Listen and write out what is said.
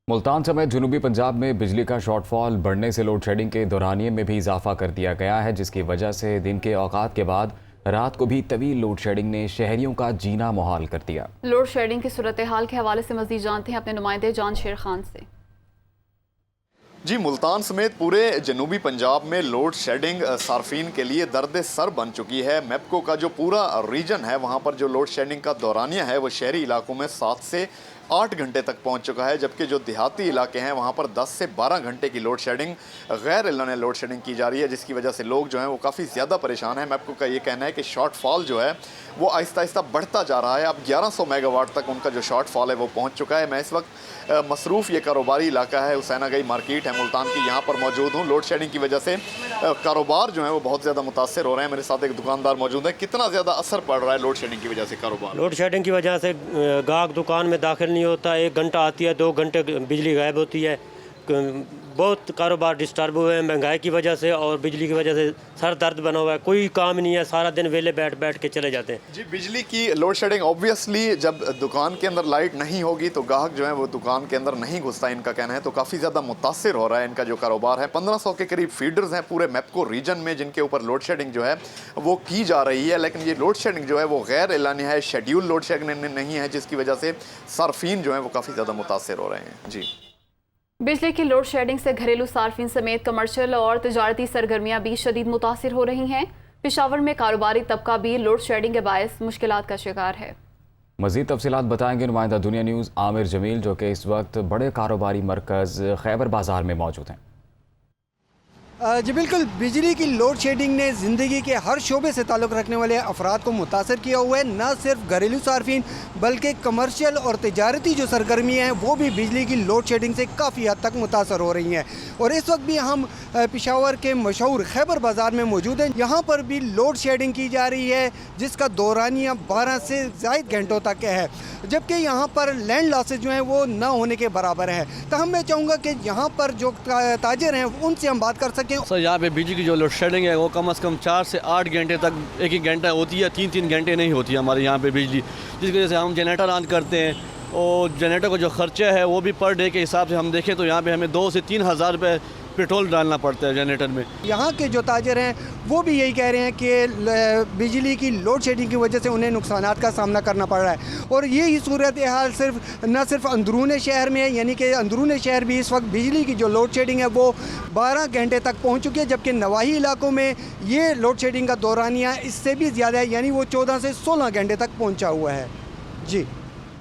मुल्तान समेत जनूबी पंजाब में बिजली का शॉर्टफॉल बढ़ने से लोड शेडिंग के दौरानिये में भी इजाफा कर दिया गया है, जिसकी वजह से दिन के औकात के बाद रात को भी तवील लोड शेडिंग ने शहरियों का जीना मुहाल कर दिया। लोड शेडिंग की सूरत हाल के हवाले से मजीद जानते हैं अपने नुमाइंदे जान शेर खान से। जी, मुल्तान समेत पूरे जनूबी पंजाब में लोड शेडिंग सार्फिन के लिए दर्द सर बन चुकी है। मैप्को का जो पूरा रीजन है वहाँ पर जो लोड शेडिंग का दौरानिया है वो शहरी इलाकों में 7 से 8 घंटे तक पहुँच चुका है, जबकि जो देहाती इलाके हैं वहाँ पर 10 से 12 घंटे की लोड शेडिंग गैर एलानी लोड शेडिंग की जा रही है, जिसकी वजह से लोग जो हैं वो काफ़ी ज़्यादा परेशान हैं। मैप्को का ये कहना है कि शॉर्टफॉल जो है वो आहिस्ता आहिस्ता बढ़ता जा रहा है। अब 1100 मेगावाट तक उनका जो शॉर्टफॉल है वो पहुँच चुका है। मैं इस वक्त मसरूफ़ ये कारोबारी इलाका है हुसैनागई मार्केट है मुल्तान की, यहाँ पर मौजूद हूँ। लोड शेडिंग की वजह से कारोबार जो है वो बहुत ज़्यादा मुतासर हो रहे हैं। मेरे साथ एक दुकानदार मौजूद है। कितना ज़्यादा असर पड़ रहा है लोड शेडिंग की वजह से कारोबार? लोड शेडिंग की वजह से गाहक दुकान में दाखिल नहीं होता, 1 घंटा आती है, 2 घंटे बिजली गायब होती है। बहुत कारोबार डिस्टर्ब हुए हैं महंगाई की वजह से और बिजली की वजह से सर दर्द बना हुआ है, कोई काम नहीं है, सारा दिन वेले बैठ बैठ के चले जाते हैं। जी, बिजली की लोड शेडिंग ऑब्वियसली जब दुकान के अंदर लाइट नहीं होगी तो ग्राहक जो है वो दुकान के अंदर नहीं घुसता, इनका कहना है। तो काफ़ी ज़्यादा मुतासर हो रहा है इनका जो कारोबार है। 1500 के करीब फीडर्स हैं पूरे मैप्को रीजन में जिनके ऊपर लोड शेडिंग जो है वो की जा रही है, लेकिन ये लोड शेडिंग जो है वो गैर एलानी है, शेड्यूल लोड शेडिंग नहीं है, जिसकी वजह से सार्फिन जो है वो काफ़ी ज़्यादा मुतासर हो रहे हैं। जी, बिजली की लोड शेडिंग से घरेलू सार्फिन समेत कमर्शियल और तजारती सरगर्मियां भी शदीद मुतासिर हो रही हैं। पेशावर में कारोबारी तबका भी लोड शेडिंग के बायस मुश्किलात का शिकार है। मज़ीद तफसीलात बताएंगे नुमाइंदा दुनिया न्यूज़ आमिर जमील, जो कि इस वक्त बड़े कारोबारी मरकज़ खैबर बाजार में मौजूद हैं। जी बिल्कुल, बिजली की लोड शेडिंग ने ज़िंदगी के हर शोबे से ताल्लुक़ रखने वाले अफराद को मुतासर किया हुआ है। न सिर्फ घरेलू सार्फिन बल्कि कमर्शियल और तजारती जो सरगर्मियाँ हैं वो भी बिजली की लोड शेडिंग से काफ़ी हद तक मुतासर हो रही हैं। और इस वक्त भी हम पेशावर के मशहूर खैबर बाज़ार में मौजूद हैं। यहाँ पर भी लोड शेडिंग की जा रही है, जिसका दौरानिया 12 से ज़ायद घंटों तक है, जबकि यहाँ पर लैंड लॉसेज जो हैं वो न होने के बराबर हैं। तो हम मैं चाहूँगा कि यहाँ पर जो ताजिर हैं उनसे हम बात कर सकें। सर, यहाँ पे बिजली की जो लोड शेडिंग है वो कम से कम 4 से 8 घंटे तक, 1 घंटा होती है, 3 घंटे नहीं होती है हमारे यहाँ पे बिजली, जिसकी वजह से हम जनरेटर ऑन करते हैं और जनरेटर का जो खर्चा है वो भी पर डे के हिसाब से हम देखें तो यहाँ पे हमें 2 से 3 हज़ार रुपये पेट्रोल डालना पड़ता है जनरेटर में। यहाँ के जो ताजर हैं वो भी यही कह रहे हैं कि बिजली की लोड शेडिंग की वजह से उन्हें नुकसानात का सामना करना पड़ रहा है। और यही सूरत हाल न सिर्फ अंदरून शहर में है, यानी कि अंदरून शहर भी इस वक्त बिजली की जो लोड शेडिंग है वो 12 घंटे तक पहुँच चुकी है, जबकि नवाही इलाकों में ये लोड शेडिंग का दौरानिया इससे भी ज़्यादा है, यानी वो 14 से 16 घंटे तक पहुँचा हुआ है। जी।